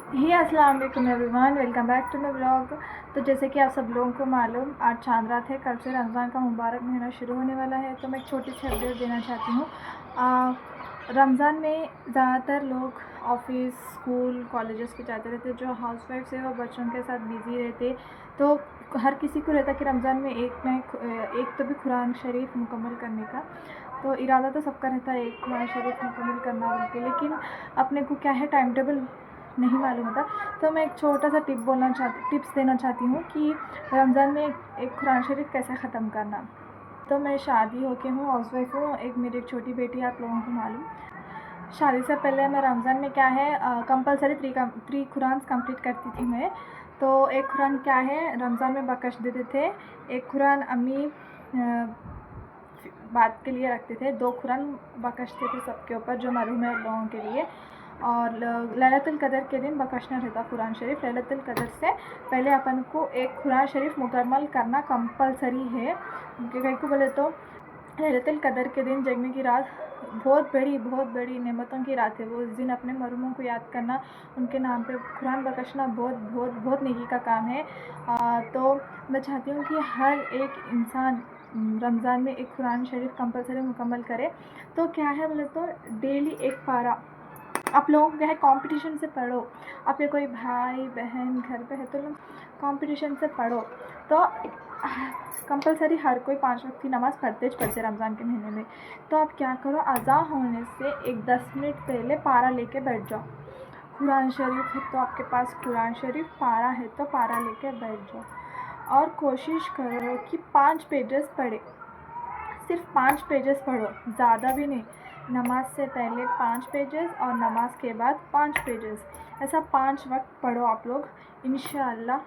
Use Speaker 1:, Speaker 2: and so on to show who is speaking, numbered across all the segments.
Speaker 1: ही अस्सलाम वालेकुम everyone, welcome back to my blog. तो जैसे कि आप सब लोगों को मालूम, आज चांद रात है। कल से रमज़ान का मुबारक महीना शुरू होने वाला है। तो मैं एक छोटी सी अपडेट देना चाहती हूँ। रमज़ान में ज़्यादातर लोग ऑफिस, स्कूल, कॉलेजेस के जाते रहते। जो हाउसवाइफ्स है वो बच्चों के साथ बिज़ी रहते। तो हर किसी को रहता कि रमज़ान में एक तो भी कुरान शरीफ मुकम्मल करने का। तो इरादा तो सबका रहता है एक कुरान शरीफ मुकम्मल करना बोल के, लेकिन अपने को क्या है, टाइम टेबल नहीं मालूम होता। तो मैं एक छोटा सा टिप्स देना चाहती हूँ कि रमज़ान में एक कुरान शरीफ कैसे ख़त्म करना। तो मैं शादी होके हूँ, हाउसवाइफ हूँ। मेरी एक छोटी बेटी है, आप लोगों को मालूम। शादी से पहले मैं रमज़ान में क्या है, कंपलसरी थ्री कुरान कंप्लीट करती थी मैं। तो एक कुरान क्या है, रमज़ान में बकश देते थे। एक कुरान अम्मी बात के लिए रखते थे। 2 कुरान बकशते थे सबके ऊपर जो मरूम है लोगों के लिए। और लैलतुल कदर के दिन बकशना रहता कुरान शरीफ। लैलतुल कदर से पहले अपन को एक कुरान शरीफ मुकम्मल करना कंपलसरी है। कहीं को बोले तो लैलतुल कदर के दिन, जगने की रात, बहुत बड़ी नेमतों की रात है वो। उस दिन अपने मरूमों को याद करना, उनके नाम पे कुरान बकशना बहुत नेकी का काम है। तो मैं चाहती हूँ कि हर एक इंसान रमज़ान में एक कुरान शरीफ कंपलसरी मुकम्मल करे। तो क्या है बोले तो डेली एक पारा। आप लोगों को क्या है, कंपटीशन से पढ़ो। आपके कोई भाई बहन घर पे है तो लोग कंपटीशन से पढ़ो। तो कंपलसरी हर कोई 5 वक्त की नमाज़ पढ़ते रमज़ान के महीने में। तो आप क्या करो, अज़ा होने से एक 10 मिनट पहले पारा लेके बैठ जाओ। कुरान शरीफ है तो आपके पास कुरान शरीफ, पारा है तो पारा लेके बैठ जाओ। और कोशिश करो कि 5 पेजेस पढ़े, सिर्फ 5 पेजेस पढ़ो, ज़्यादा भी नहीं। नमाज से पहले 5 पेजेस और नमाज के बाद 5 पेजेस, ऐसा 5 वक्त पढ़ो आप लोग। इंशाअल्लाह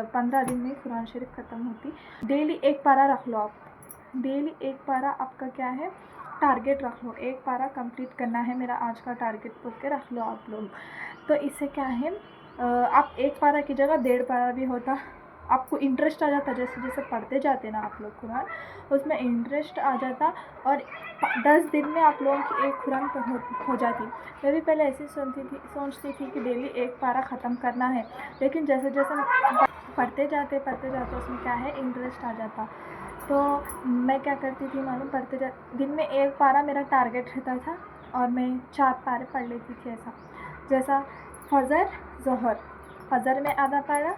Speaker 1: 15 दिन में कुरान शरीफ ख़त्म होती। डेली एक पारा रख लो आप। डेली एक पारा आपका क्या है, टारगेट रख लो। एक पारा कंप्लीट करना है मेरा आज का टारगेट बोल के रख लो आप लोग। तो इससे क्या है, आप एक पारा की जगह 1.5 पारा भी होता। आपको इंटरेस्ट आ जाता, जैसे जैसे पढ़ते जाते ना आप लोग कुरान, उसमें इंटरेस्ट आ जाता। और 10 दिन में आप लोगों की एक कुरान हो जाती। मैं भी पहले ऐसे सोचती थी कि डेली एक पारा ख़त्म करना है, लेकिन जैसे जैसे पढ़ते जाते उसमें क्या है, इंटरेस्ट आ जाता। तो मैं क्या करती थी मालूम, दिन में एक पारा मेरा टारगेट रहता था और मैं 4 पारे पढ़ लेती थी। ऐसा जैसा फ़जर ज़ोहर, फ़जर में आधा पारा,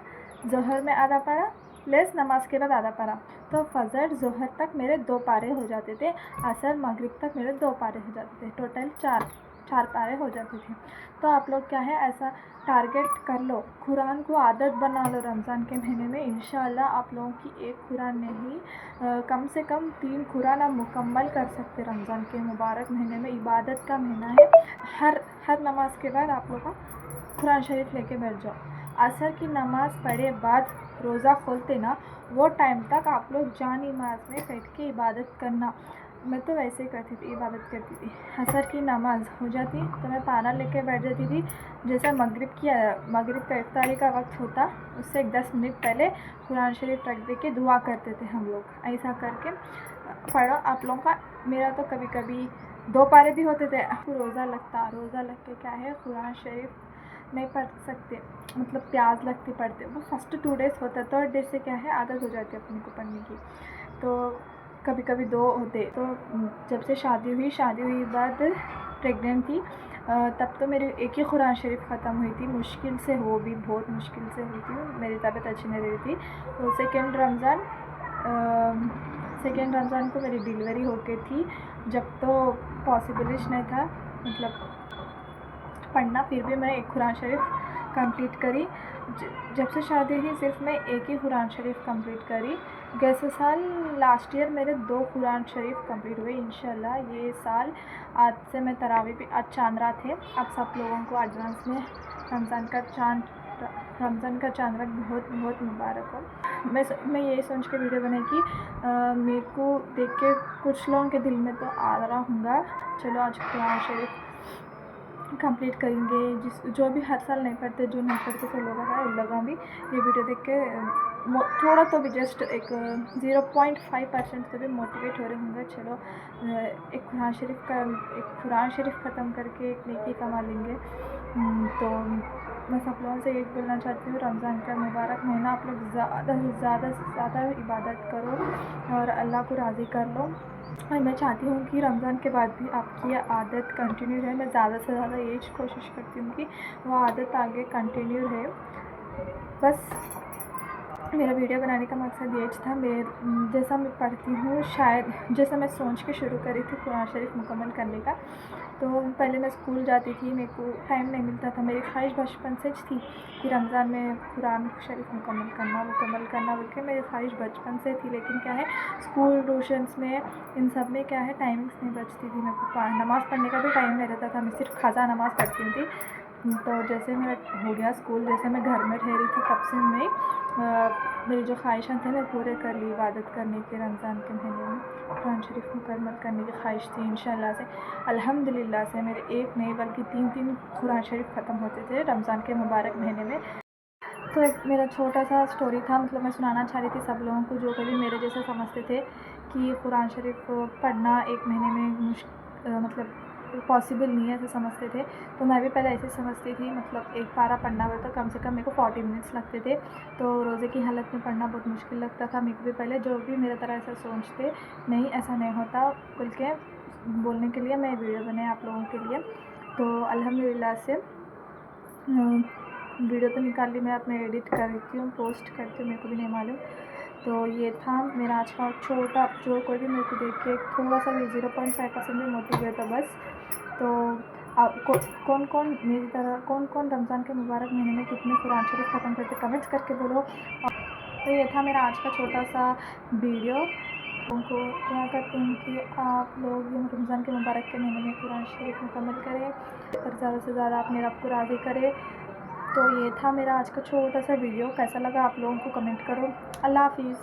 Speaker 1: ज़ोहर में आधा पारा, प्लस नमाज के बाद आधा पारा। तो फ़जर ज़ोहर तक मेरे 2 पारे हो जाते थे। असर मगरिब तक मेरे 2 पारे हो जाते थे। टोटल चार पारे हो जाते थे। तो आप लोग क्या है, ऐसा टारगेट कर लो, कुरान को आदत बना लो। रमज़ान के महीने में इंशाअल्लाह आप लोगों की एक कुरान नहीं, कम से कम 3 कुरान आप मुकम्मल कर सकते। रमज़ान के मुबारक महीने में इबादत का महीना है। हर नमाज के बाद आप लोग का कुरान शरीफ लेके बैठ जाओ। असर की नमाज़ पढ़े बाद रोज़ा खोलते ना, वो टाइम तक आप लोग नमाज में बैठ के इबादत करना। मैं तो वैसे ही करती थी, इबादत करती थी। असर की नमाज़ हो जाती तो मैं पारा लेके बैठ जाती थी। जैसा मगरिब का इफ्तारी का वक्त होता, उससे 10 मिनट पहले कुरान शरीफ रख दे के दुआ करते थे हम लोग। ऐसा करके पढ़ो आप लोगों का। मेरा तो कभी कभी 2 पारे भी होते थे। रोज़ा लग के क्या है, कुरान शरीफ नहीं पढ़ सकते, मतलब प्यास लगती पढ़ते। वो फर्स्ट 2 डेज़ होता है, 3rd डे से क्या है, आदत हो जाती है अपने को पढ़ने की। तो कभी कभी 2 होते। तो जब से शादी हुई बाद प्रेग्नेंट थी, तब तो मेरी एक ही कुरान शरीफ ख़त्म हुई थी, मुश्किल से, वो भी बहुत मुश्किल से हुई थी। मेरी तबीयत अच्छी नहीं रही थी। तो सेकेंड रमज़ान को मेरी डिलीवरी हो गई थी, जब तो पॉसिबलिश नहीं था मतलब पढ़ना। फिर भी मैं एक कुरान शरीफ कंप्लीट करी। जब से शादी हुई सिर्फ मैं एक ही कुरान शरीफ कंप्लीट करी। गैसे साल लास्ट ईयर मेरे 2 कुरान शरीफ कंप्लीट हुए इंशाल्लाह। ये साल आज से मैं तरावी भी, आज चांद रात है। आप सब लोगों को एडवांस में रमज़ान का चांद रात बहुत मुबारक हो। मैं यही सोच के वीडियो बनाई कि मेरे को देख के कुछ लोगों के दिल में तो आ रहा होगा, चलो आज कुरान शरीफ कंप्लीट करेंगे। जो भी हर साल नहीं पढ़ते, जो नहीं पढ़ते सब लोग हैं, उन लोगों भी ये वीडियो देख के थोड़ा तो भी, जस्ट एक 0.5% तो भी मोटिवेट हो रहे होंगे। चलो एक कुरान शरीफ ख़त्म करके एक नेकी कमा लेंगे। तो मैं सब लोगों से एक बोलना चाहती हूँ, रमज़ान का मुबारक महीना आप लोग ज़्यादा से ज़्यादा इबादत करो और अल्लाह को राज़ी कर लो। और मैं चाहती हूँ कि रमज़ान के बाद भी आपकी ये आदत कंटिन्यू रहे। मैं ज़्यादा से ज़्यादा यही कोशिश करती हूँ कि वो आदत आगे कंटिन्यू रहे। बस मेरा वीडियो बनाने का मकसद ये था। जैसा मैं पढ़ती हूँ, शायद जैसा मैं सोच के शुरू करी थी कुरान शरीफ मुकम्मल करने का, तो पहले मैं स्कूल जाती थी, मेरे को टाइम नहीं मिलता था। मेरी ख्वाहिश बचपन से थी कि रमज़ान में कुरान शरीफ मुकम्मल करना बोल के मेरी ख्वाहिश बचपन से थी। लेकिन क्या है, स्कूल ट्यूशन्स में इन सब में क्या है, टाइमिंग्स नहीं बचती थी। मेरे को नमाज़ पढ़ने का भी टाइम नहीं रहता था। मैं सिर्फ ख़ज़ा नमाज़ पढ़ती थी। तो जैसे मेरा हो गया स्कूल, जैसे मैं घर में रह रही थी, तब से मैं मेरी जो ख्वाहिशाँ थी मैं पूरे कर ली इबादत करने के। रमज़ान के महीने में कुरान शरीफ मुकम्मल करने की ख्वाहिश थी। इंशाअल्लाह से अल्हम्दुलिल्लाह से मेरे एक नहीं बल्कि 3 कुरान शरीफ ख़त्म होते थे रमज़ान के मुबारक महीने में। तो एक मेरा छोटा सा स्टोरी था, मतलब मैं सुनाना चाह रही थी सब लोगों को जो कभी मेरे जैसे समझते थे कि कुरान शरीफ पढ़ना एक महीने में मतलब पॉसिबल नहीं है, ऐसे समझते थे। तो मैं भी पहले ऐसे समझती थी, मतलब एक पारा पढ़ना हुआ तो कम से कम मेरे को 40 मिनट्स लगते थे। तो रोज़े की हालत में पढ़ना बहुत मुश्किल लगता था मेरे को भी पहले। जो भी मेरी तरह ऐसा सोचते, नहीं ऐसा नहीं होता बोल के बोलने के लिए मैं वीडियो बनाई आप लोगों के लिए। तो अल्हम्दुलिल्लाह से वीडियो तो निकाल ली, मैं अपने एडिट करती हूँ, पोस्ट करती हूँ, मेरे को भी नहीं मालूम। तो ये था मेरा आज का छोटा, जो कोई भी मेरे को देख के थोड़ा सा भी 0.5% भी मोटिवेट हो बस। तो आपको कौन कौन मेरी तरह कौन रमज़ान के मुबारक महीने में कितने कुरान शरीफ ख़त्म करते, कमेंट्स करके बोलो। तो ये था मेरा आज का छोटा सा वीडियो। उनको दुआ करती हूँ कि आप लोग रमज़ान के मुबारक के महीने में कुरान शरीफ मुकम्मल करें और ज़्यादा से ज़्यादा अपने रब को राज़ी करें। तो ये था मेरा आज का छोटा सा वीडियो। कैसा लगा आप लोगों को कमेंट करो। अल्लाह हाफ़िज़।